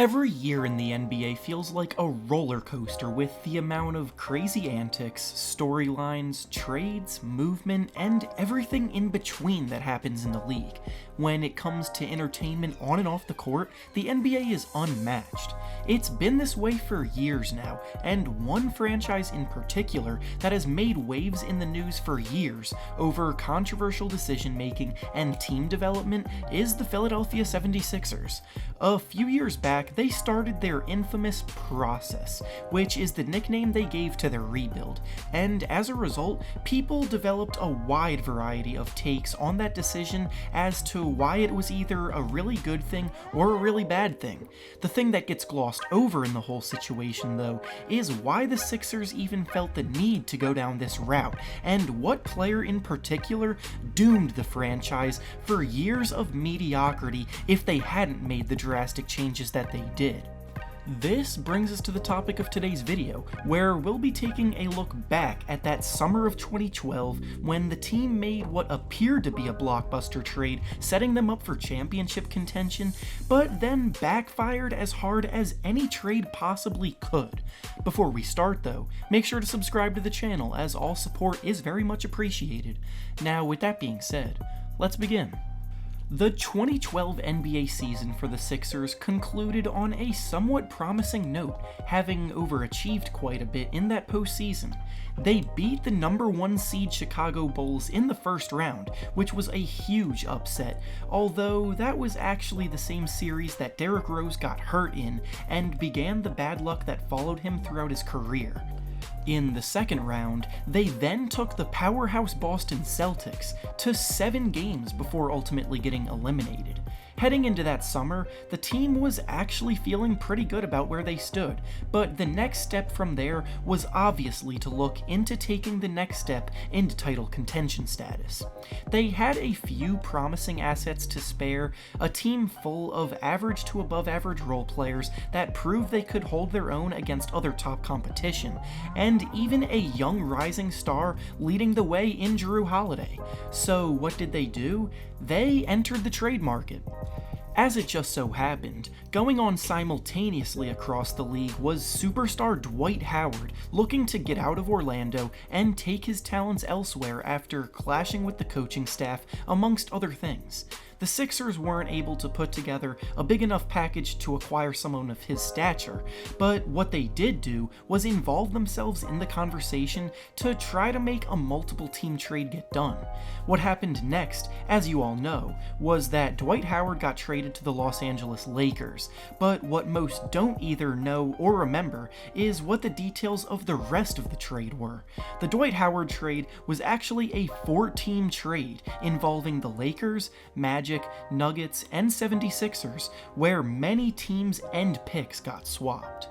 Every year in the NBA feels like a roller coaster with the amount of crazy antics, storylines, trades, movement, and everything in between that happens in the league. When it comes to entertainment on and off the court, the NBA is unmatched. It's been this way for years now, and one franchise in particular that has made waves in the news for years over controversial decision-making and team development is the Philadelphia 76ers. A few years back, they started their infamous process, which is the nickname they gave to their rebuild, and as a result, people developed a wide variety of takes on that decision as to why it was either a really good thing or a really bad thing. The thing that gets glossed over in the whole situation, though, is why the Sixers even felt the need to go down this route, and what player in particular doomed the franchise for years of mediocrity if they hadn't made the drastic changes that they did. This brings us to the topic of today's video, where we'll be taking a look back at that summer of 2012 when the team made what appeared to be a blockbuster trade, setting them up for championship contention, but then backfired as hard as any trade possibly could. Before we start though, make sure to subscribe to the channel as all support is very much appreciated. Now with that being said, let's begin. The 2012 NBA season for the Sixers concluded on a somewhat promising note, having overachieved quite a bit in that postseason. They beat the number 1 seed Chicago Bulls in the first round, which was a huge upset, although that was actually the same series that Derrick Rose got hurt in and began the bad luck that followed him throughout his career. In the second round, they then took the powerhouse Boston Celtics to 7 games before ultimately getting eliminated. Heading into that summer, the team was actually feeling pretty good about where they stood, but the next step from there was obviously to look into taking the next step into title contention status. They had a few promising assets to spare, a team full of average to above average role players that proved they could hold their own against other top competition, and even a young rising star leading the way in Jrue Holiday. So what did they do? They entered the trade market. As it just so happened, going on simultaneously across the league was superstar Dwight Howard looking to get out of Orlando and take his talents elsewhere after clashing with the coaching staff, amongst other things. The Sixers weren't able to put together a big enough package to acquire someone of his stature, but what they did do was involve themselves in the conversation to try to make a multiple team trade get done. What happened next, as you all know, was that Dwight Howard got traded to the Los Angeles Lakers, but what most don't either know or remember is what the details of the rest of the trade were. The Dwight Howard trade was actually a 4-team trade involving the Lakers, Magic, Nuggets, and 76ers, where many teams and picks got swapped.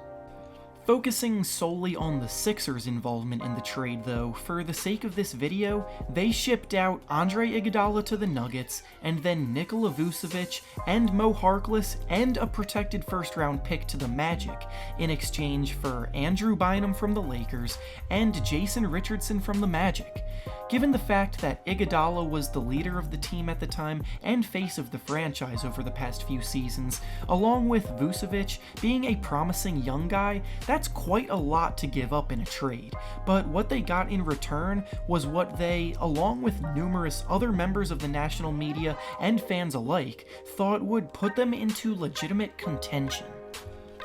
Focusing solely on the Sixers' involvement in the trade though, for the sake of this video, they shipped out Andre Iguodala to the Nuggets, and then Nikola Vucevic and Mo Harkless and a protected first-round pick to the Magic, in exchange for Andrew Bynum from the Lakers and Jason Richardson from the Magic. Given the fact that Iguodala was the leader of the team at the time and face of the franchise over the past few seasons, along with Vucevic being a promising young guy, that's quite a lot to give up in a trade. But what they got in return was what they, along with numerous other members of the national media and fans alike, thought would put them into legitimate contention.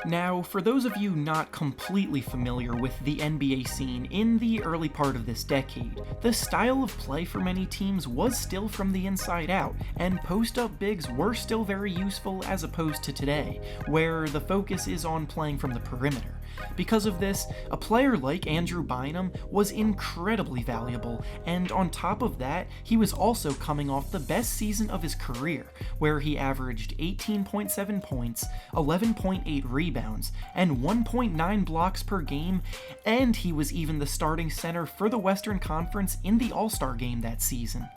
Now, for those of you not completely familiar with the NBA scene in the early part of this decade, the style of play for many teams was still from the inside out, and post-up bigs were still very useful as opposed to today, where the focus is on playing from the perimeter. Because of this, a player like Andrew Bynum was incredibly valuable, and on top of that, he was also coming off the best season of his career, where he averaged 18.7 points, 11.8 rebounds, and 1.9 blocks per game, and he was even the starting center for the Western Conference in the All-Star game that season.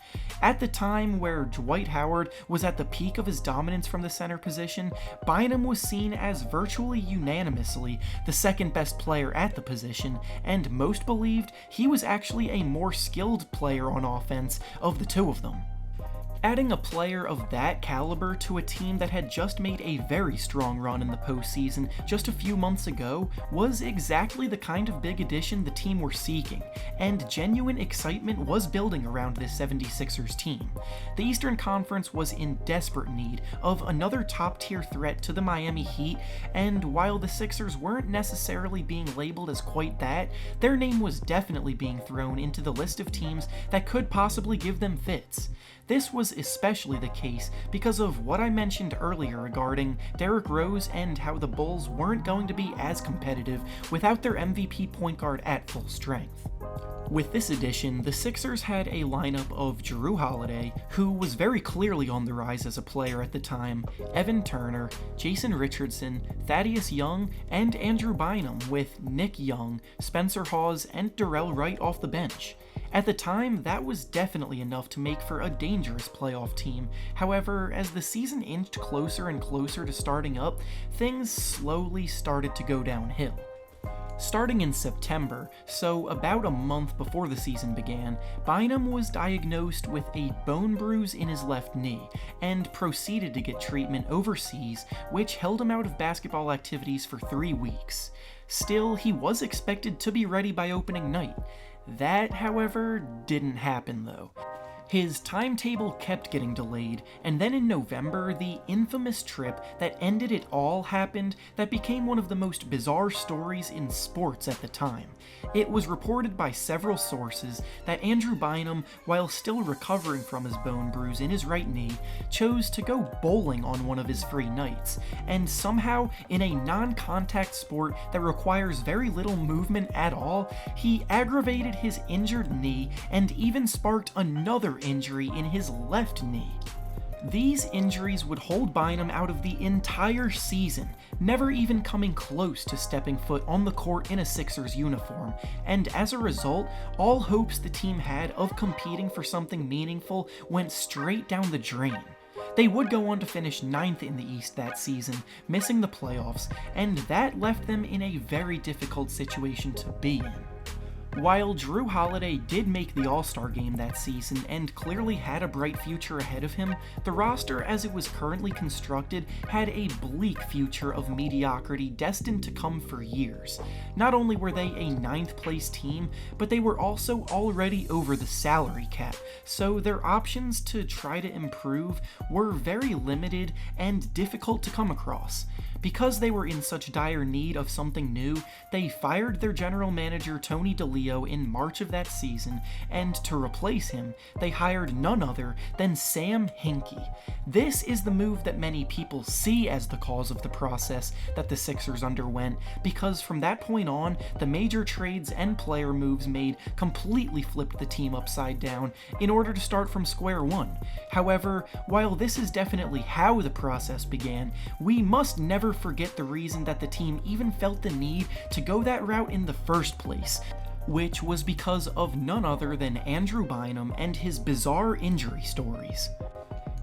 At the time where Dwight Howard was at the peak of his dominance from the center position, Bynum was seen as virtually unanimously the second best player at the position, and most believed he was actually a more skilled player on offense of the two of them. Adding a player of that caliber to a team that had just made a very strong run in the postseason just a few months ago was exactly the kind of big addition the team were seeking, and genuine excitement was building around this 76ers team. The Eastern Conference was in desperate need of another top-tier threat to the Miami Heat, and while the Sixers weren't necessarily being labeled as quite that, their name was definitely being thrown into the list of teams that could possibly give them fits. This was especially the case because of what I mentioned earlier regarding Derrick Rose and how the Bulls weren't going to be as competitive without their MVP point guard at full strength. With this addition, the Sixers had a lineup of Jrue Holiday, who was very clearly on the rise as a player at the time, Evan Turner, Jason Richardson, Thaddeus Young, and Andrew Bynum, with Nick Young, Spencer Hawes, and Darrell Wright off the bench. At the time, that was definitely enough to make for a dangerous playoff team. However, as the season inched closer and closer to starting up, things slowly started to go downhill. Starting in September, so about a month before the season began, Bynum was diagnosed with a bone bruise in his left knee and proceeded to get treatment overseas, which held him out of basketball activities for 3 weeks. Still, he was expected to be ready by opening night. That, however, didn't happen though. His timetable kept getting delayed, and then in November, the infamous trip that ended it all happened that became one of the most bizarre stories in sports at the time. It was reported by several sources that Andrew Bynum, while still recovering from his bone bruise in his right knee, chose to go bowling on one of his free nights, and somehow, in a non-contact sport that requires very little movement at all, he aggravated his injured knee and even sparked another injury in his left knee. These injuries would hold Bynum out of the entire season, never even coming close to stepping foot on the court in a Sixers uniform, and as a result, all hopes the team had of competing for something meaningful went straight down the drain. They would go on to finish 9th in the East that season, missing the playoffs, and that left them in a very difficult situation to be in. While Jrue Holiday did make the All-Star game that season and clearly had a bright future ahead of him, the roster as it was currently constructed had a bleak future of mediocrity destined to come for years. Not only were they a 9th place team, but they were also already over the salary cap, so their options to try to improve were very limited and difficult to come across. Because they were in such dire need of something new, they fired their general manager Tony DeLeo in March of that season, and to replace him, they hired none other than Sam Hinkie. This is the move that many people see as the cause of the process that the Sixers underwent, because from that point on, the major trades and player moves made completely flipped the team upside down in order to start from square one. However, while this is definitely how the process began, we must never forget the reason that the team even felt the need to go that route in the first place, which was because of none other than Andrew Bynum and his bizarre injury stories.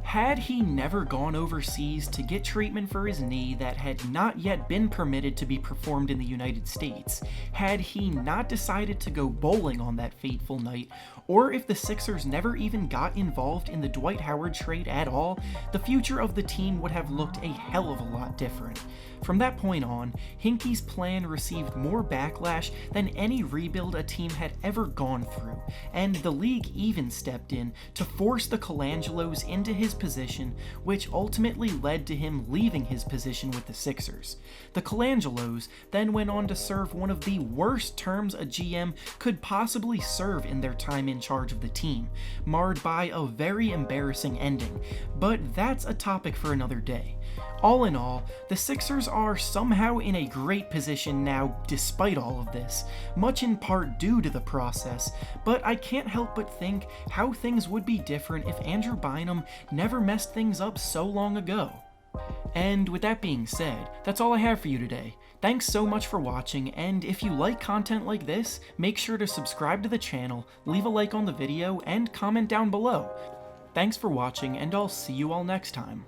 Had he never gone overseas to get treatment for his knee that had not yet been permitted to be performed in the United States, had he not decided to go bowling on that fateful night, or if the Sixers never even got involved in the Dwight Howard trade at all, the future of the team would have looked a hell of a lot different. From that point on, Hinkie's plan received more backlash than any rebuild a team had ever gone through, and the league even stepped in to force the Colangelos into his position, which ultimately led to him leaving his position with the Sixers. The Colangelos then went on to serve one of the worst terms a GM could possibly serve in their time in charge of the team, marred by a very embarrassing ending, but that's a topic for another day. All in all, the Sixers are somehow in a great position now despite all of this, much in part due to the process, but I can't help but think how things would be different if Andrew Bynum never messed things up so long ago. And with that being said, that's all I have for you today. Thanks so much for watching, and if you like content like this, make sure to subscribe to the channel, leave a like on the video, and comment down below. Thanks for watching, and I'll see you all next time.